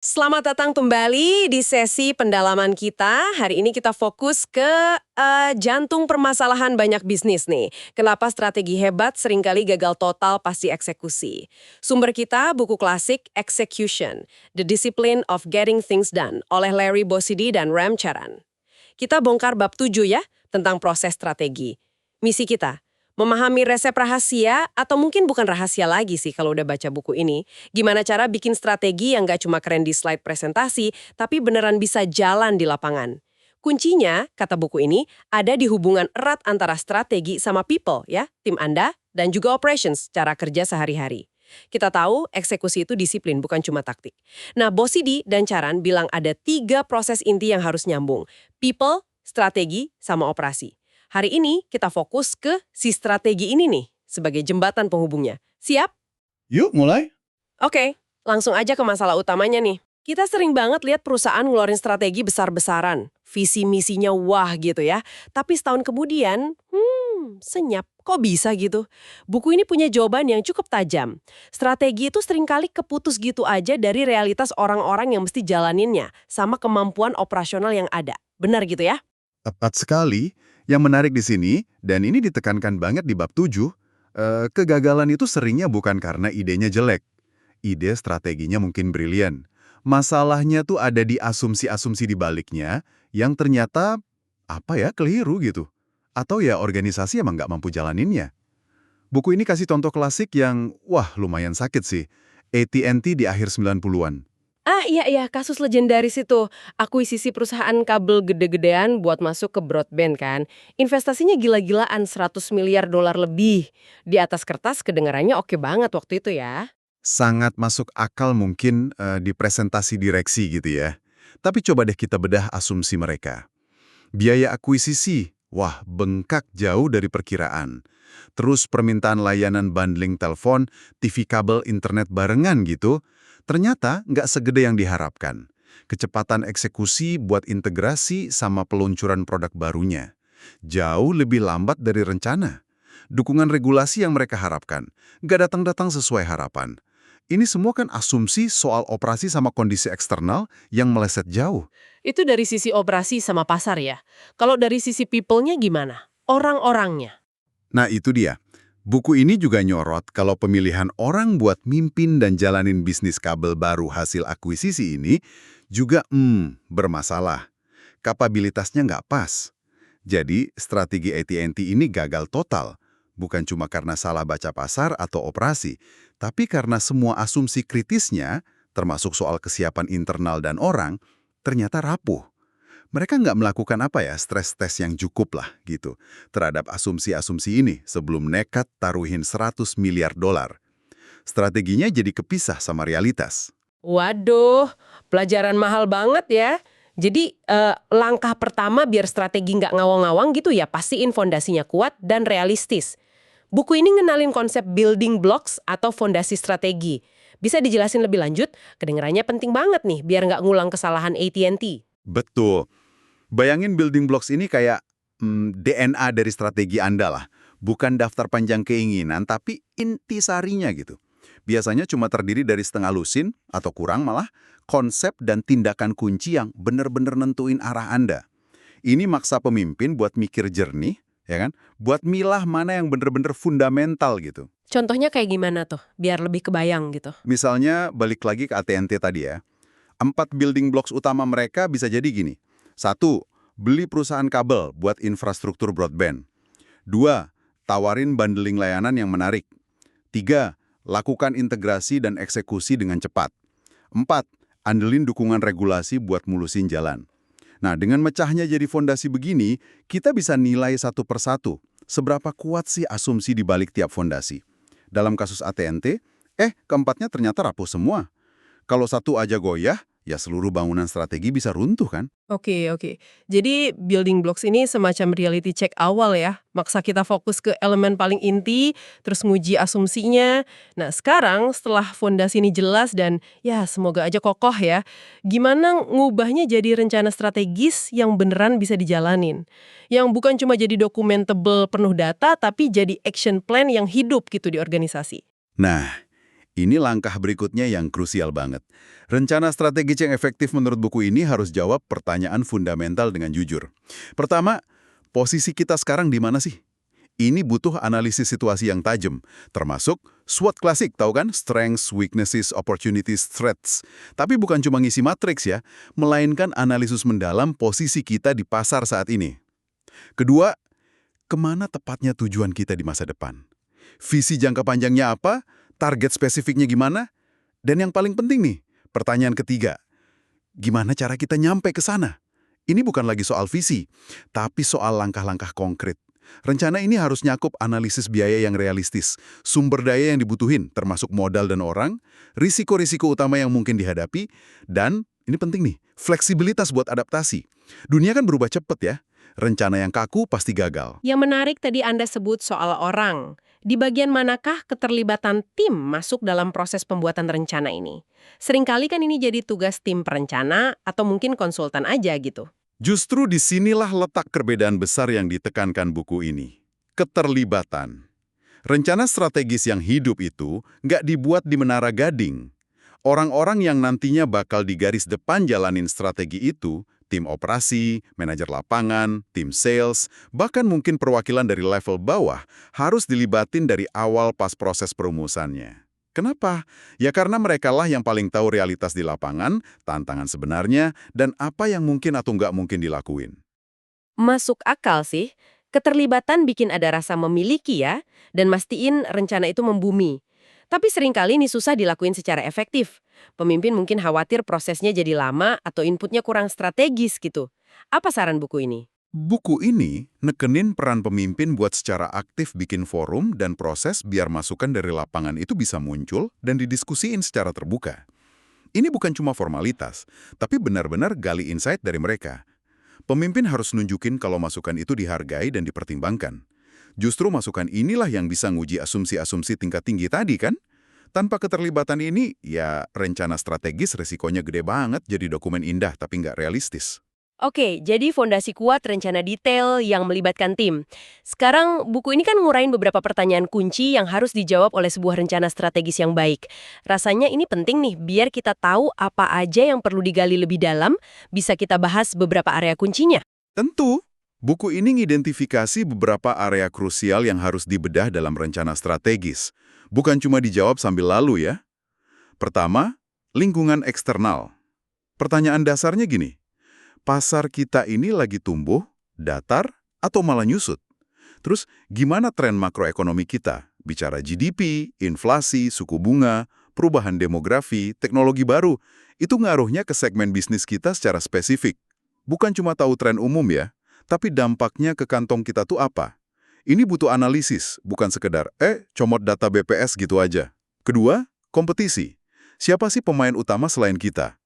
Selamat datang kembali di sesi pendalaman kita. Hari ini kita fokus ke jantung permasalahan banyak bisnis nih. Kenapa strategi hebat seringkali gagal total pas dieksekusi. Sumber kita buku klasik Execution, The Discipline of Getting Things Done oleh Larry Bossidy dan Ram Charan. Kita bongkar bab 7 ya, tentang proses strategi. Misi kita, memahami resep rahasia, atau mungkin bukan rahasia lagi sih kalau udah baca buku ini, gimana cara bikin strategi yang gak cuma keren di slide presentasi, tapi beneran bisa jalan di lapangan. Kuncinya, kata buku ini, ada di hubungan erat antara strategi sama people ya, tim Anda, dan juga operations, cara kerja sehari-hari. Kita tahu eksekusi itu disiplin, bukan cuma taktik. Nah, Bossidy dan Charan bilang ada 3 proses inti yang harus nyambung. People, strategi, sama operasi. Hari ini kita fokus ke si strategi ini nih, sebagai jembatan penghubungnya. Siap? Yuk, mulai. Oke, langsung aja ke masalah utamanya nih. Kita sering banget lihat perusahaan ngeluarin strategi besar-besaran. Visi misinya wah gitu ya. Tapi setahun kemudian, senyap. Kok bisa gitu? Buku ini punya jawaban yang cukup tajam. Strategi itu seringkali keputus gitu aja dari realitas orang-orang yang mesti jalaninnya, sama kemampuan operasional yang ada. Benar gitu ya? Tepat sekali. Yang menarik di sini, dan ini ditekankan banget di bab 7, kegagalan itu seringnya bukan karena idenya jelek. Ide strateginya mungkin brilian. Masalahnya tuh ada di asumsi-asumsi di baliknya yang ternyata, keliru gitu. Atau ya organisasi emang nggak mampu jalaninnya. Buku ini kasih contoh klasik yang, lumayan sakit sih. AT&T di akhir 90-an. Iya, kasus legendaris itu. Akuisisi perusahaan kabel gede-gedean buat masuk ke broadband kan. Investasinya gila-gilaan, 100 miliar dolar lebih. Di atas kertas kedengarannya oke banget waktu itu ya. Sangat masuk akal mungkin di presentasi direksi gitu ya. Tapi coba deh kita bedah asumsi mereka. Biaya akuisisi, bengkak jauh dari perkiraan. Terus permintaan layanan bundling telepon, TV kabel, internet barengan gitu, ternyata nggak segede yang diharapkan. Kecepatan eksekusi buat integrasi sama peluncuran produk barunya. Jauh lebih lambat dari rencana. Dukungan regulasi yang mereka harapkan, nggak datang-datang sesuai harapan. Ini semua kan asumsi soal operasi sama kondisi eksternal yang meleset jauh. Itu dari sisi operasi sama pasar ya. Kalau dari sisi people-nya gimana? Orang-orangnya. Nah itu dia. Buku ini juga nyorot kalau pemilihan orang buat mimpin dan jalanin bisnis kabel baru hasil akuisisi ini juga bermasalah. Kapabilitasnya nggak pas. Jadi strategi AT&T ini gagal total. Bukan cuma karena salah baca pasar atau operasi, tapi karena semua asumsi kritisnya, termasuk soal kesiapan internal dan orang, ternyata rapuh. Mereka nggak melakukan stres tes yang cukup lah gitu terhadap asumsi-asumsi ini sebelum nekat taruhin 100 miliar dolar. Strateginya jadi kepisah sama realitas. Waduh, pelajaran mahal banget ya. Jadi langkah pertama biar strategi nggak ngawang-ngawang gitu ya, pastiin fondasinya kuat dan realistis. Buku ini ngenalin konsep building blocks atau fondasi strategi. Bisa dijelasin lebih lanjut? Kedengarannya penting banget nih, biar nggak ngulang kesalahan AT&T. Betul. Bayangin building blocks ini kayak DNA dari strategi Anda lah. Bukan daftar panjang keinginan, tapi intisarinya gitu. Biasanya cuma terdiri dari setengah lusin, atau kurang malah, konsep dan tindakan kunci yang benar-benar nentuin arah Anda. Ini maksa pemimpin buat mikir jernih, ya kan? Buat milah mana yang benar-benar fundamental gitu. Contohnya kayak gimana tuh, biar lebih kebayang gitu. Misalnya, balik lagi ke AT&T tadi ya. 4 building blocks utama mereka bisa jadi gini. 1. Beli perusahaan kabel buat infrastruktur broadband. 2. Tawarin bundling layanan yang menarik. 3. Lakukan integrasi dan eksekusi dengan cepat. 4. Andelin dukungan regulasi buat mulusin jalan. Nah, dengan mecahnya jadi fondasi begini, kita bisa nilai satu persatu seberapa kuat sih asumsi di balik tiap fondasi. Dalam kasus AT&T, keempatnya ternyata rapuh semua. Kalau satu aja goyah, ya seluruh bangunan strategi bisa runtuh kan? Oke. Jadi building blocks ini semacam reality check awal ya. Maksa kita fokus ke elemen paling inti, terus nguji asumsinya. Nah sekarang setelah fondasi ini jelas dan ya semoga aja kokoh ya. Gimana ngubahnya jadi rencana strategis yang beneran bisa dijalanin. Yang bukan cuma jadi dokumen tebel penuh data, tapi jadi action plan yang hidup gitu di organisasi. Nah, Ini langkah berikutnya yang krusial banget. Rencana strategis yang efektif menurut buku ini harus jawab pertanyaan fundamental dengan jujur. Pertama, posisi kita sekarang di mana sih? Ini butuh analisis situasi yang tajam, termasuk SWOT klasik, tahu kan? Strengths, weaknesses, opportunities, threats. Tapi bukan cuma ngisi matriks ya, melainkan analisis mendalam posisi kita di pasar saat ini. Kedua, kemana tepatnya tujuan kita di masa depan? Visi jangka panjangnya apa? Target spesifiknya gimana? Dan yang paling penting nih, pertanyaan ketiga, gimana cara kita nyampe ke sana? Ini bukan lagi soal visi, tapi soal langkah-langkah konkret. Rencana ini harus nyakup analisis biaya yang realistis, sumber daya yang dibutuhin, termasuk modal dan orang, risiko-risiko utama yang mungkin dihadapi, dan, ini penting nih, fleksibilitas buat adaptasi. Dunia kan berubah cepat ya, rencana yang kaku pasti gagal. Yang menarik tadi Anda sebut soal orang. Di bagian manakah keterlibatan tim masuk dalam proses pembuatan rencana ini? Seringkali kan ini jadi tugas tim perencana atau mungkin konsultan aja gitu. Justru disinilah letak perbedaan besar yang ditekankan buku ini. Keterlibatan. Rencana strategis yang hidup itu nggak dibuat di menara gading. Orang-orang yang nantinya bakal di garis depan jalanin strategi itu, tim operasi, manajer lapangan, tim sales, bahkan mungkin perwakilan dari level bawah, harus dilibatin dari awal pas proses perumusannya. Kenapa? Ya karena merekalah yang paling tahu realitas di lapangan, tantangan sebenarnya, dan apa yang mungkin atau nggak mungkin dilakuin. Masuk akal sih. Keterlibatan bikin ada rasa memiliki ya, dan mastiin rencana itu membumi. Tapi seringkali ini susah dilakuin secara efektif. Pemimpin mungkin khawatir prosesnya jadi lama atau inputnya kurang strategis gitu. Apa saran buku ini? Buku ini nekenin peran pemimpin buat secara aktif bikin forum dan proses biar masukan dari lapangan itu bisa muncul dan didiskusiin secara terbuka. Ini bukan cuma formalitas, tapi benar-benar gali insight dari mereka. Pemimpin harus nunjukin kalau masukan itu dihargai dan dipertimbangkan. Justru masukan inilah yang bisa nguji asumsi-asumsi tingkat tinggi tadi kan? Tanpa keterlibatan ini, ya rencana strategis resikonya gede banget jadi dokumen indah tapi nggak realistis. Oke, jadi fondasi kuat rencana detail yang melibatkan tim. Sekarang buku ini kan ngurain beberapa pertanyaan kunci yang harus dijawab oleh sebuah rencana strategis yang baik. Rasanya ini penting nih, biar kita tahu apa aja yang perlu digali lebih dalam, bisa kita bahas beberapa area kuncinya. Tentu, buku ini ngidentifikasi beberapa area krusial yang harus dibedah dalam rencana strategis. Bukan cuma dijawab sambil lalu ya. Pertama, lingkungan eksternal. Pertanyaan dasarnya gini, pasar kita ini lagi tumbuh, datar, atau malah nyusut? Terus, gimana tren makroekonomi kita? Bicara GDP, inflasi, suku bunga, perubahan demografi, teknologi baru, itu ngaruhnya ke segmen bisnis kita secara spesifik. Bukan cuma tahu tren umum ya, tapi dampaknya ke kantong kita tuh apa? Ini butuh analisis, bukan sekedar, comot data BPS gitu aja. Kedua, kompetisi. Siapa sih pemain utama selain kita?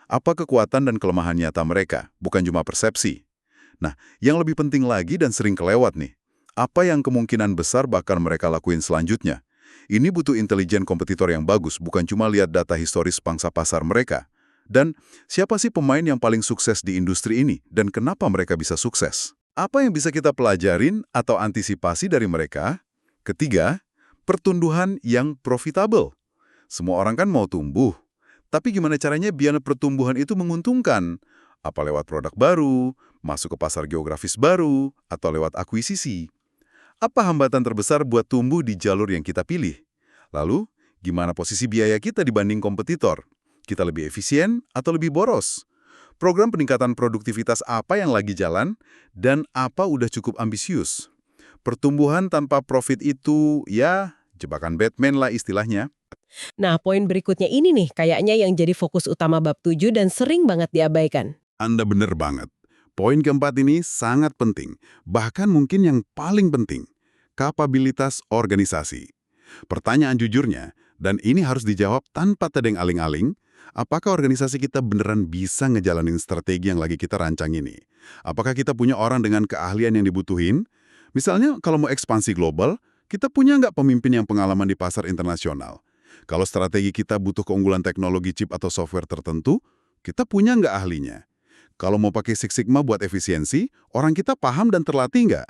Apa kekuatan dan kelemahan nyata mereka, bukan cuma persepsi. Nah, yang lebih penting lagi dan sering kelewat nih, apa yang kemungkinan besar bakal mereka lakuin selanjutnya? Ini butuh intelijen kompetitor yang bagus, bukan cuma lihat data historis pangsa pasar mereka. Dan siapa sih pemain yang paling sukses di industri ini, dan kenapa mereka bisa sukses? Apa yang bisa kita pelajarin atau antisipasi dari mereka? Ketiga, pertumbuhan yang profitable. Semua orang kan mau tumbuh. Tapi gimana caranya biar pertumbuhan itu menguntungkan? Apa lewat produk baru, masuk ke pasar geografis baru, atau lewat akuisisi? Apa hambatan terbesar buat tumbuh di jalur yang kita pilih? Lalu, gimana posisi biaya kita dibanding kompetitor? Kita lebih efisien atau lebih boros? Program peningkatan produktivitas apa yang lagi jalan, dan apa udah cukup ambisius? Pertumbuhan tanpa profit itu, ya, jebakan Batman lah istilahnya. Nah, poin berikutnya ini nih, kayaknya yang jadi fokus utama bab 7 dan sering banget diabaikan. Anda bener banget. Poin keempat ini sangat penting, bahkan mungkin yang paling penting, kapabilitas organisasi. Pertanyaan jujurnya, dan ini harus dijawab tanpa tedeng aling-aling, apakah organisasi kita beneran bisa ngejalanin strategi yang lagi kita rancang ini? Apakah kita punya orang dengan keahlian yang dibutuhin? Misalnya, kalau mau ekspansi global, kita punya nggak pemimpin yang pengalaman di pasar internasional? Kalau strategi kita butuh keunggulan teknologi chip atau software tertentu, kita punya nggak ahlinya? Kalau mau pakai Six Sigma buat efisiensi, orang kita paham dan terlatih nggak?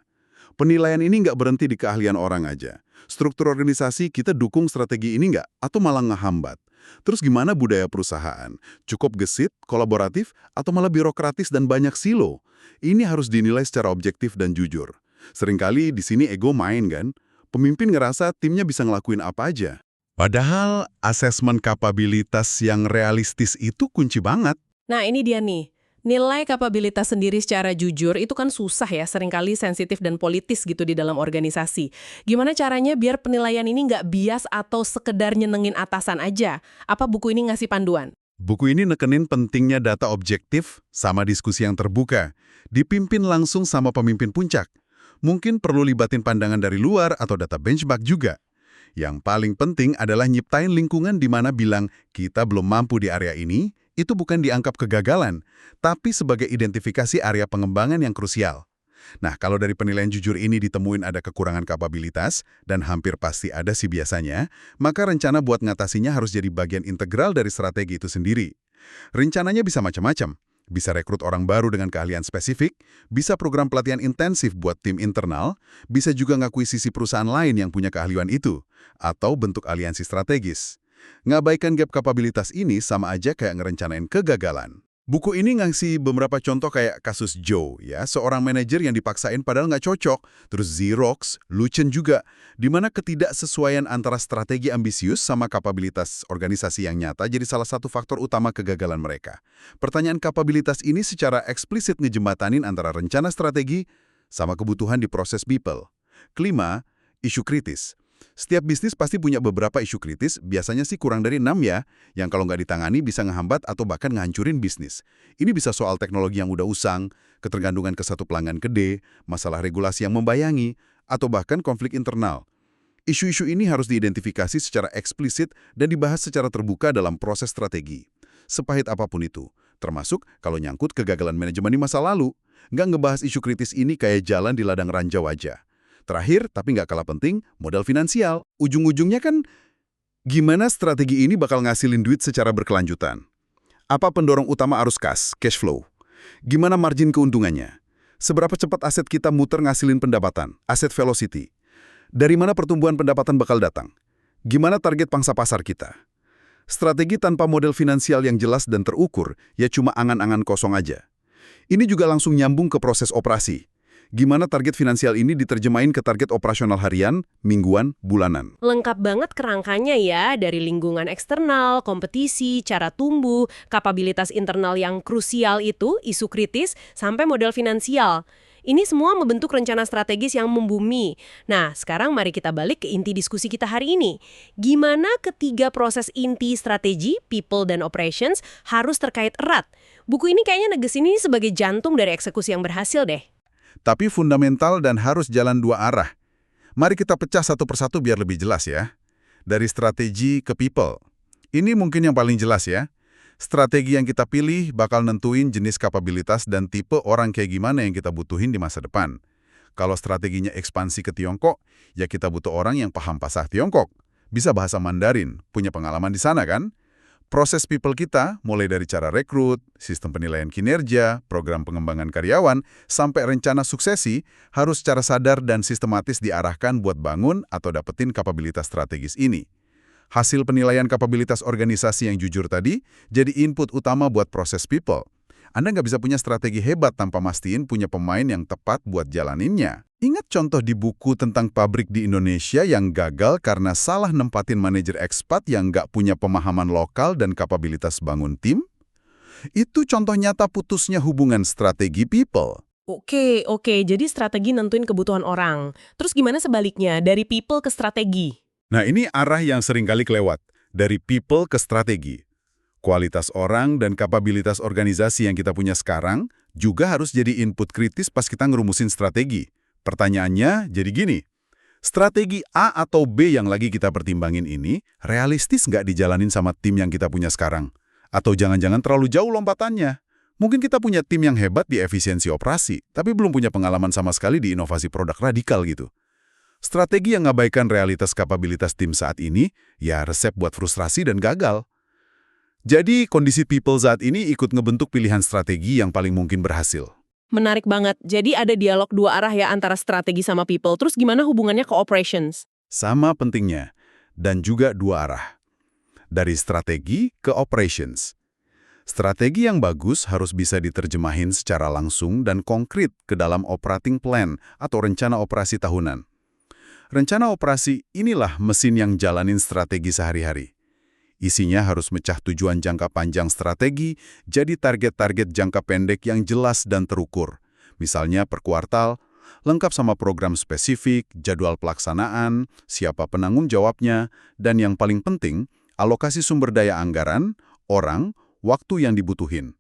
Penilaian ini nggak berhenti di keahlian orang aja. Struktur organisasi kita dukung strategi ini nggak? Atau malah ngehambat? Terus gimana budaya perusahaan? Cukup gesit, kolaboratif, atau malah birokratis dan banyak silo? Ini harus dinilai secara objektif dan jujur. Seringkali di sini ego main kan? Pemimpin ngerasa timnya bisa ngelakuin apa aja. Padahal asesmen kapabilitas yang realistis itu kunci banget. Nah, ini dia nih. Nilai kapabilitas sendiri secara jujur itu kan susah ya, seringkali sensitif dan politis gitu di dalam organisasi. Gimana caranya biar penilaian ini nggak bias atau sekedar nyenengin atasan aja? Apa buku ini ngasih panduan? Buku ini nekenin pentingnya data objektif sama diskusi yang terbuka. Dipimpin langsung sama pemimpin puncak. Mungkin perlu libatin pandangan dari luar atau data benchmark juga. Yang paling penting adalah nyiptain lingkungan di mana bilang kita belum mampu di area ini, itu bukan dianggap kegagalan, tapi sebagai identifikasi area pengembangan yang krusial. Nah, kalau dari penilaian jujur ini ditemuin ada kekurangan kapabilitas, dan hampir pasti ada sih biasanya, maka rencana buat ngatasinya harus jadi bagian integral dari strategi itu sendiri. Rencananya bisa macam-macam. Bisa rekrut orang baru dengan keahlian spesifik, bisa program pelatihan intensif buat tim internal, bisa juga ngakuisisi perusahaan lain yang punya keahlian itu, atau bentuk aliansi strategis. Ngabaikan gap kapabilitas ini sama aja kayak ngerencanain kegagalan. Buku ini ngasih beberapa contoh kayak kasus Joe, ya, seorang manajer yang dipaksain padahal nggak cocok, terus Xerox, Lucen juga, di mana ketidaksesuaian antara strategi ambisius sama kapabilitas organisasi yang nyata jadi salah satu faktor utama kegagalan mereka. Pertanyaan kapabilitas ini secara eksplisit ngejembatanin antara rencana strategi sama kebutuhan di proses people. Kelima, isu kritis. Setiap bisnis pasti punya beberapa isu kritis, biasanya sih kurang dari 6 ya, yang kalau nggak ditangani bisa ngehambat atau bahkan ngehancurin bisnis. Ini bisa soal teknologi yang udah usang, ketergantungan ke satu pelanggan gede, masalah regulasi yang membayangi, atau bahkan konflik internal. Isu-isu ini harus diidentifikasi secara eksplisit dan dibahas secara terbuka dalam proses strategi. Sepahit apapun itu, termasuk kalau nyangkut kegagalan manajemen di masa lalu, nggak ngebahas isu kritis ini kayak jalan di ladang ranjau aja. Terakhir, tapi nggak kalah penting, modal finansial. Ujung-ujungnya kan, gimana strategi ini bakal ngasilin duit secara berkelanjutan? Apa pendorong utama arus kas, cash flow? Gimana margin keuntungannya? Seberapa cepat aset kita muter ngasilin pendapatan, asset velocity? Dari mana pertumbuhan pendapatan bakal datang? Gimana target pangsa pasar kita? Strategi tanpa model finansial yang jelas dan terukur, ya cuma angan-angan kosong aja. Ini juga langsung nyambung ke proses operasi. Gimana target finansial ini diterjemahin ke target operasional harian, mingguan, bulanan. Lengkap banget kerangkanya ya, dari lingkungan eksternal, kompetisi, cara tumbuh, kapabilitas internal yang krusial itu, isu kritis, sampai modal finansial. Ini semua membentuk rencana strategis yang membumi. Nah, sekarang mari kita balik ke inti diskusi kita hari ini. Gimana ketiga proses inti strategi, people dan operations, harus terkait erat? Buku ini kayaknya negesin ini sebagai jantung dari eksekusi yang berhasil deh. Tapi fundamental dan harus jalan dua arah. Mari kita pecah satu persatu biar lebih jelas ya. Dari strategi ke people. Ini mungkin yang paling jelas ya. Strategi yang kita pilih bakal nentuin jenis kapabilitas dan tipe orang kayak gimana yang kita butuhin di masa depan. Kalau strateginya ekspansi ke Tiongkok, ya kita butuh orang yang paham bahasa Tiongkok. Bisa bahasa Mandarin, punya pengalaman di sana kan? Proses people kita, mulai dari cara rekrut, sistem penilaian kinerja, program pengembangan karyawan, sampai rencana suksesi, harus secara sadar dan sistematis diarahkan buat bangun atau dapetin kapabilitas strategis ini. Hasil penilaian kapabilitas organisasi yang jujur tadi, jadi input utama buat proses people. Anda nggak bisa punya strategi hebat tanpa mastiin punya pemain yang tepat buat jalaninnya. Ingat contoh di buku tentang pabrik di Indonesia yang gagal karena salah nempatin manajer ekspat yang nggak punya pemahaman lokal dan kapabilitas bangun tim? Itu contoh nyata putusnya hubungan strategi people. Oke, jadi strategi nentuin kebutuhan orang. Terus gimana sebaliknya, dari people ke strategi? Nah, ini arah yang seringkali kelewat. Dari people ke strategi. Kualitas orang dan kapabilitas organisasi yang kita punya sekarang juga harus jadi input kritis pas kita ngerumusin strategi. Pertanyaannya jadi gini, strategi A atau B yang lagi kita pertimbangin ini realistis nggak dijalanin sama tim yang kita punya sekarang? Atau jangan-jangan terlalu jauh lompatannya? Mungkin kita punya tim yang hebat di efisiensi operasi, tapi belum punya pengalaman sama sekali di inovasi produk radikal gitu. Strategi yang ngabaikan realitas kapabilitas tim saat ini, ya resep buat frustrasi dan gagal. Jadi, kondisi people saat ini ikut ngebentuk pilihan strategi yang paling mungkin berhasil. Menarik banget. Jadi ada dialog dua arah ya antara strategi sama people. Terus gimana hubungannya ke operations? Sama pentingnya, dan juga dua arah. Dari strategi ke operations. Strategi yang bagus harus bisa diterjemahin secara langsung dan konkret ke dalam operating plan atau rencana operasi tahunan. Rencana operasi inilah mesin yang jalanin strategi sehari-hari. Isinya harus mecah tujuan jangka panjang strategi jadi target-target jangka pendek yang jelas dan terukur. Misalnya per kuartal, lengkap sama program spesifik, jadwal pelaksanaan, siapa penanggung jawabnya, dan yang paling penting, alokasi sumber daya anggaran, orang, waktu yang dibutuhin.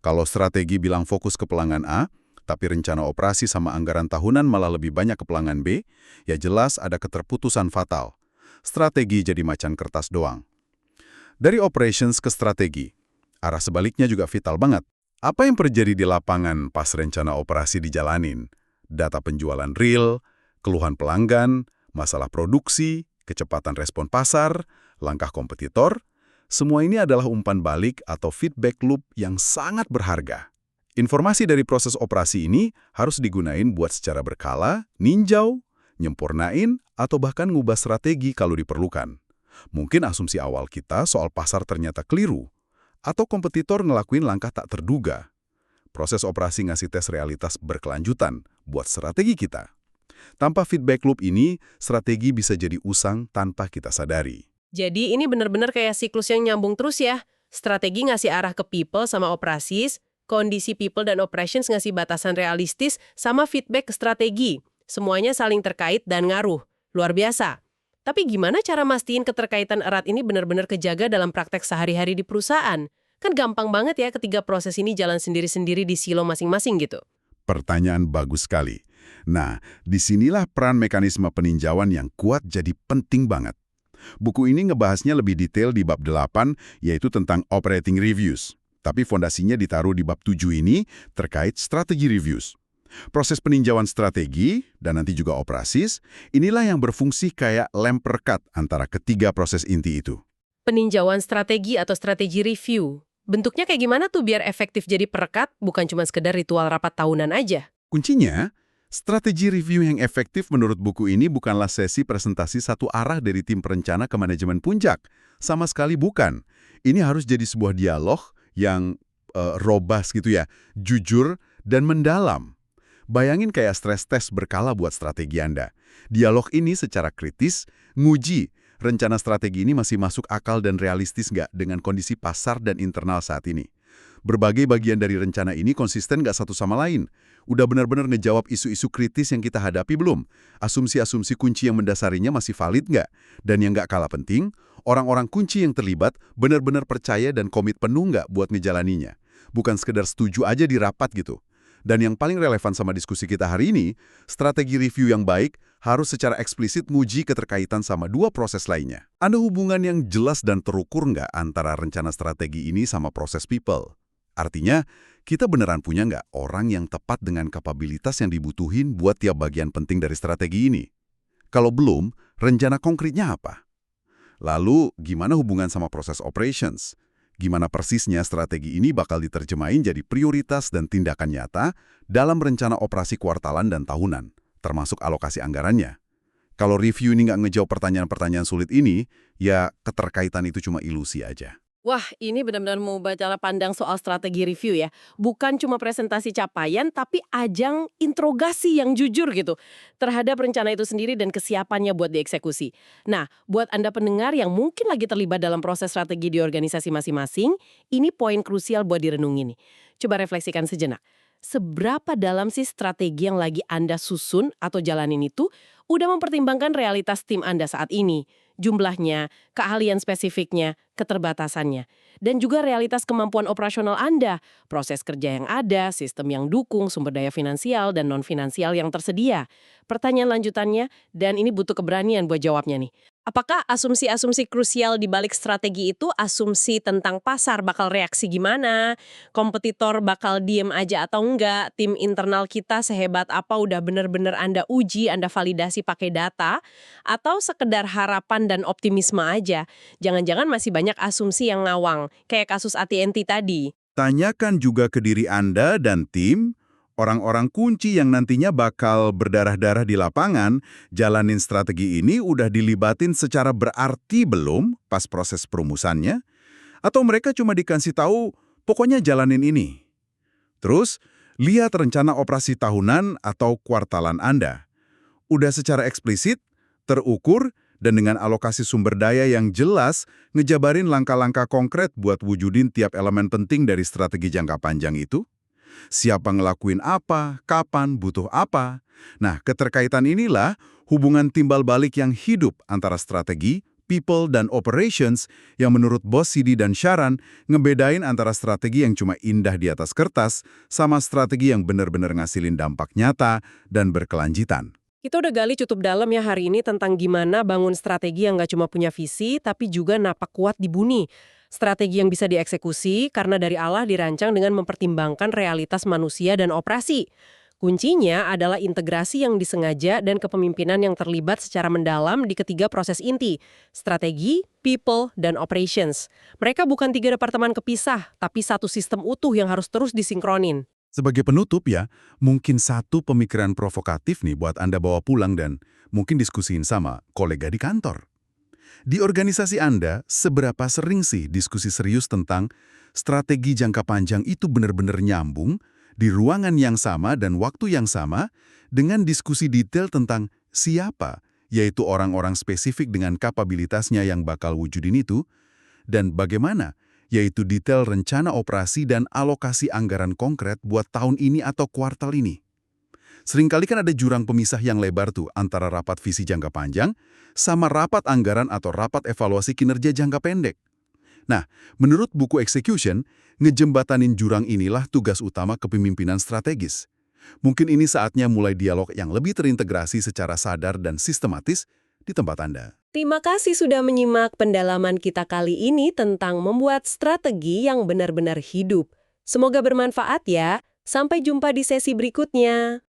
Kalau strategi bilang fokus ke pelanggan A, tapi rencana operasi sama anggaran tahunan malah lebih banyak ke pelanggan B, ya jelas ada keterputusan fatal. Strategi jadi macan kertas doang. Dari operations ke strategi, arah sebaliknya juga vital banget. Apa yang terjadi di lapangan pas rencana operasi dijalanin? Data penjualan real, keluhan pelanggan, masalah produksi, kecepatan respon pasar, langkah kompetitor, semua ini adalah umpan balik atau feedback loop yang sangat berharga. Informasi dari proses operasi ini harus digunain buat secara berkala, ninjau, nyempurnain, atau bahkan ngubah strategi kalau diperlukan. Mungkin asumsi awal kita soal pasar ternyata keliru, atau kompetitor ngelakuin langkah tak terduga. Proses operasi ngasih tes realitas berkelanjutan buat strategi kita. Tanpa feedback loop ini, strategi bisa jadi usang tanpa kita sadari. Jadi ini benar-benar kayak siklus yang nyambung terus ya. Strategi ngasih arah ke people sama operasis, kondisi people dan operations ngasih batasan realistis sama feedback ke strategi. Semuanya saling terkait dan ngaruh. Luar biasa. Tapi gimana cara mastiin keterkaitan erat ini benar-benar kejaga dalam praktek sehari-hari di perusahaan? Kan gampang banget ya ketiga proses ini jalan sendiri-sendiri di silo masing-masing gitu. Pertanyaan bagus sekali. Nah, disinilah peran mekanisme peninjauan yang kuat jadi penting banget. Buku ini ngebahasnya lebih detail di bab 8, yaitu tentang operating reviews. Tapi fondasinya ditaruh di bab 7 ini terkait strategi reviews. Proses peninjauan strategi, dan nanti juga operasis, inilah yang berfungsi kayak lem perekat antara ketiga proses inti itu. Peninjauan strategi atau strategi review. Bentuknya kayak gimana tuh biar efektif jadi perekat, bukan cuma sekedar ritual rapat tahunan aja? Kuncinya, strategi review yang efektif menurut buku ini bukanlah sesi presentasi satu arah dari tim perencana ke manajemen puncak. Sama sekali bukan. Ini harus jadi sebuah dialog yang robust gitu ya, jujur dan mendalam. Bayangin kayak stress test berkala buat strategi Anda. Dialog ini secara kritis nguji rencana strategi ini masih masuk akal dan realistis nggak dengan kondisi pasar dan internal saat ini. Berbagai bagian dari rencana ini konsisten nggak satu sama lain. Udah benar-benar ngejawab isu-isu kritis yang kita hadapi belum? Asumsi-asumsi kunci yang mendasarinya masih valid nggak? Dan yang nggak kalah penting, orang-orang kunci yang terlibat benar-benar percaya dan komit penuh nggak buat ngejalaninya? Bukan sekedar setuju aja di rapat gitu. Dan yang paling relevan sama diskusi kita hari ini, strategi review yang baik harus secara eksplisit nguji keterkaitan sama dua proses lainnya. Ada hubungan yang jelas dan terukur nggak antara rencana strategi ini sama proses people? Artinya, kita beneran punya nggak orang yang tepat dengan kapabilitas yang dibutuhin buat tiap bagian penting dari strategi ini? Kalau belum, rencana konkretnya apa? Lalu, gimana hubungan sama proses operations? Gimana persisnya strategi ini bakal diterjemahin jadi prioritas dan tindakan nyata dalam rencana operasi kuartalan dan tahunan, termasuk alokasi anggarannya? Kalau review ini nggak ngejawab pertanyaan-pertanyaan sulit ini, ya keterkaitan itu cuma ilusi aja. Wah, ini benar-benar mau cara pandang soal strategi review ya. Bukan cuma presentasi capaian, tapi ajang interogasi yang jujur gitu terhadap rencana itu sendiri dan kesiapannya buat dieksekusi. Nah, buat Anda pendengar yang mungkin lagi terlibat dalam proses strategi di organisasi masing-masing, ini poin krusial buat direnungi nih. Coba refleksikan sejenak. Seberapa dalam sih strategi yang lagi Anda susun atau jalanin itu udah mempertimbangkan realitas tim Anda saat ini? Jumlahnya, keahlian spesifiknya, keterbatasannya, dan juga realitas kemampuan operasional Anda, proses kerja yang ada, sistem yang dukung, sumber daya finansial dan non-finansial yang tersedia. Pertanyaan lanjutannya, dan ini butuh keberanian buat jawabnya nih. Apakah asumsi-asumsi krusial di balik strategi itu asumsi tentang pasar bakal reaksi gimana, kompetitor bakal diem aja atau enggak, tim internal kita sehebat apa udah bener-bener Anda uji, Anda validasi pakai data, atau sekedar harapan dan optimisme aja. Jangan-jangan masih banyak asumsi yang ngawang, kayak kasus AT&T tadi. Tanyakan juga ke diri Anda dan tim, Orang-orang kunci yang nantinya bakal berdarah-darah di lapangan, jalanin strategi ini udah dilibatin secara berarti belum pas proses perumusannya? Atau mereka cuma dikasih tahu, pokoknya jalanin ini? Terus, lihat rencana operasi tahunan atau kuartalan Anda. Udah secara eksplisit, terukur, dan dengan alokasi sumber daya yang jelas, ngejabarin langkah-langkah konkret buat wujudin tiap elemen penting dari strategi jangka panjang itu? Siapa ngelakuin apa, kapan, butuh apa? Nah, keterkaitan inilah hubungan timbal balik yang hidup antara strategi, people, dan operations yang menurut bos Sidi dan Sharan ngebedain antara strategi yang cuma indah di atas kertas sama strategi yang benar-benar ngasilin dampak nyata dan berkelanjutan. Kita udah gali cukup dalam ya hari ini tentang gimana bangun strategi yang nggak cuma punya visi, tapi juga napak kuat di bumi. Strategi yang bisa dieksekusi karena dari Allah dirancang dengan mempertimbangkan realitas manusia dan operasi. Kuncinya adalah integrasi yang disengaja dan kepemimpinan yang terlibat secara mendalam di ketiga proses inti, strategi, people, dan operations. Mereka bukan 3 departemen kepisah, tapi satu sistem utuh yang harus terus disinkronin. Sebagai penutup ya, mungkin satu pemikiran provokatif nih buat Anda bawa pulang dan mungkin diskusiin sama kolega di kantor. Di organisasi Anda, seberapa sering sih diskusi serius tentang strategi jangka panjang itu benar-benar nyambung di ruangan yang sama dan waktu yang sama dengan diskusi detail tentang siapa, yaitu orang-orang spesifik dengan kapabilitasnya yang bakal wujudin itu, dan bagaimana, yaitu detail rencana operasi dan alokasi anggaran konkret buat tahun ini atau kuartal ini. Seringkali kan ada jurang pemisah yang lebar tuh antara rapat visi jangka panjang sama rapat anggaran atau rapat evaluasi kinerja jangka pendek. Nah, menurut buku Execution, ngejembatanin jurang inilah tugas utama kepemimpinan strategis. Mungkin ini saatnya mulai dialog yang lebih terintegrasi secara sadar dan sistematis di tempat Anda. Terima kasih sudah menyimak pendalaman kita kali ini tentang membuat strategi yang benar-benar hidup. Semoga bermanfaat ya. Sampai jumpa di sesi berikutnya.